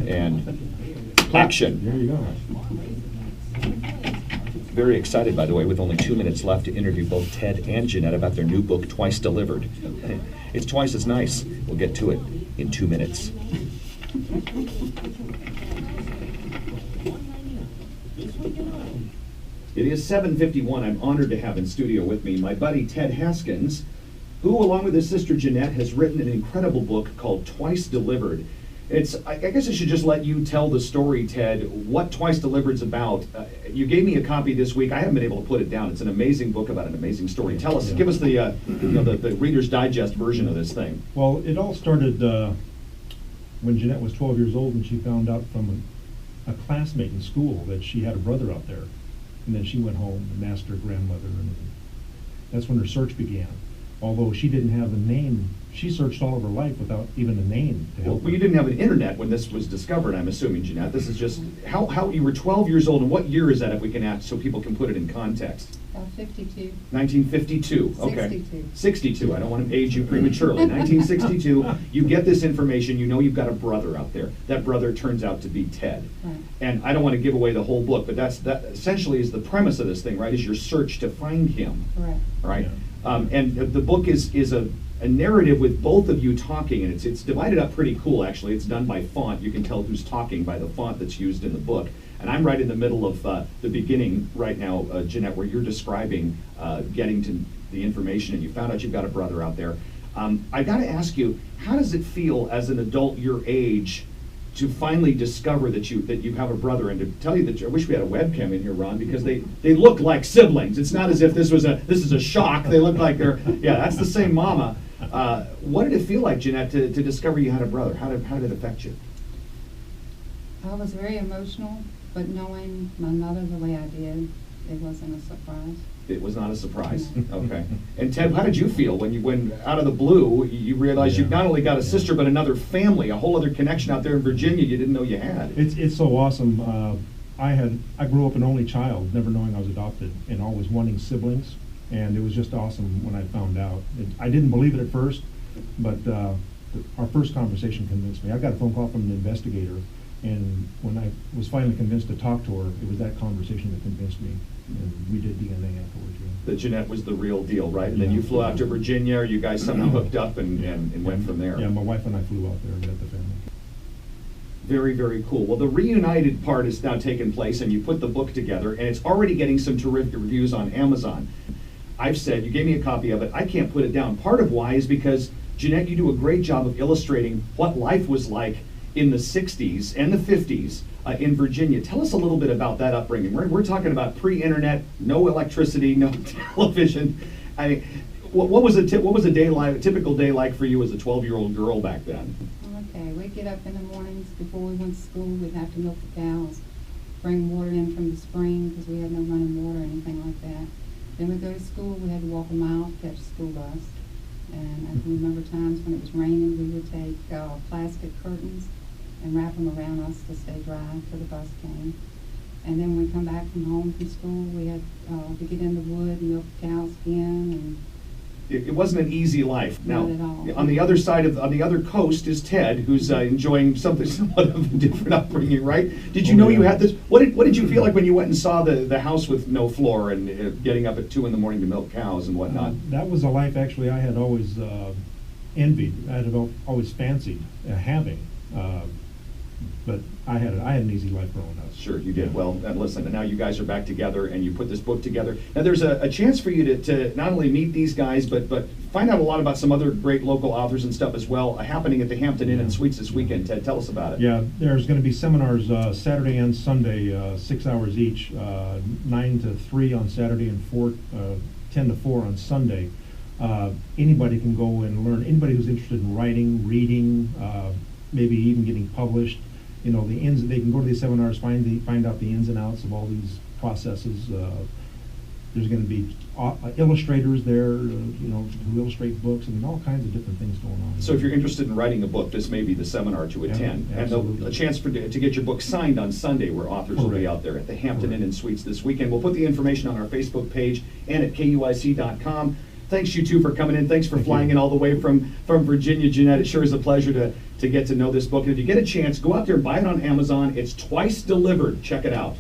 And action. There you go. Very excited, by the way, with only 2 minutes left to interview both Ted and Jeanette about their new book, Twice Delivered. It's twice as nice. We'll get to it in 2 minutes. It is 7:51. I'm honored to have in studio with me my buddy Ted Haskins, who, along with his sister Jeanette, has written an incredible book called Twice Delivered. I guess I should just let you tell the story, Ted, what Twice Delivered's about. You gave me a copy this week. I haven't been able to put it down. It's an amazing book about an amazing story. Tell us, give us the the Reader's Digest version of this thing. Well, it all started when Jeanette was 12 years old and she found out from a classmate in school that she had a brother out there. And then she went home and asked her grandmother, and that's when her search began. Although she didn't have a name, she searched all of her life without even a name to help her. Well, you didn't have an internet when this was discovered, I'm assuming, Jeanette. This is just, how you were 12 years old, and what year is that, if we can ask, so people can put it in context? 52. 1952, okay. 62. 62, I don't want to age you prematurely. 1962, you get this information, you know you've got a brother out there. That brother turns out to be Ted. Right. And I don't want to give away the whole book, but that essentially is the premise of this thing, right, is your search to find him. Correct. Right? Yeah. And the book is a narrative with both of you talking, and it's divided up pretty cool, actually. It's done by font. You can tell who's talking by the font that's used in the book. And I'm right in the middle of the beginning right now, Jeanette, where you're describing getting to the information, and you found out you've got a brother out there. I got to ask you, how does it feel as an adult your age to finally discover that you have a brother? And to tell you that I wish we had a webcam in here, Ron, because they look like siblings. It's not as if this is a shock. They look like that's the same mama. What did it feel like, Jeanette, to discover you had a brother? How did it affect you? I was very emotional, but knowing my mother the way I did, it wasn't a surprise. It was not a surprise. No. Okay. And Ted, how did you feel when out of the blue you realized you've not only got a sister but another family, a whole other connection out there in Virginia you didn't know you had? It's so awesome. I grew up an only child, never knowing I was adopted, and always wanting siblings. And it was just awesome when I found out. I didn't believe it at first, but our first conversation convinced me. I got a phone call from an investigator, and when I was finally convinced to talk to her, it was that conversation that convinced me. And we did DNA afterwards. Yeah. That Jeanette was the real deal, right? And then you flew out to Virginia, you guys somehow hooked up and went from there. Yeah, my wife and I flew out there and met the family. Very, very cool. Well, the reunited part is now taking place, and you put the book together, and it's already getting some terrific reviews on Amazon. I've said, you gave me a copy of it, I can't put it down. Part of why is because, Jeanette, you do a great job of illustrating what life was like in the 60s and the 50s in Virginia. Tell us a little bit about that upbringing. We're talking about pre-internet, no electricity, no television. I mean, what was a typical day like for you as a 12-year-old girl back then? Okay, we'd get up in the mornings before we went to school. We'd have to milk the cows, bring water in from the spring because we had no running water or anything like that. Then we'd go to school. We had to walk a mile to catch a school bus. And I can remember times when it was raining, we would take plastic curtains and wrap them around us to stay dry till the bus came. And then when we come back from home from school, we had to get in the wood and milk the cows again. And it wasn't an easy life. Now, not at all. on the other coast is Ted, who's enjoying something somewhat of a different upbringing, right? Did you know you had this? What did you feel like when you went and saw the house with no floor and getting up at 2 in the morning to milk cows and whatnot? That was a life actually I had always envied. I had always fancied having. But I had an easy life growing up. Sure, you did. Well, and listen, and now you guys are back together and you put this book together. Now there's a chance for you to not only meet these guys, but find out a lot about some other great local authors and stuff as well, happening at the Hampton Inn and Suites this weekend. Ted, tell us about it. Yeah, there's going to be seminars Saturday and Sunday, 6 hours each, 9 to 3 on Saturday and 10 to 4 on Sunday. Anybody can go and learn. Anybody who's interested in writing, reading, maybe even getting published. You know, the ins. They can go to these seminars, find out the ins and outs of all these processes. There's going to be illustrators there, who illustrate books. I mean, all kinds of different things going on. So if you're interested in writing a book, this may be the seminar to attend. Yeah, and a chance to get your book signed on Sunday, where authors will be out there at the Hampton Inn and Suites this weekend. We'll put the information on our Facebook page and at KUIC.com. thanks you two for coming in. Thanks for Thank flying you. in all the way from Virginia, Jeanette. It sure is a pleasure to get to know this book. And if you get a chance, go out there and buy it on Amazon. It's twice delivered. Check it out.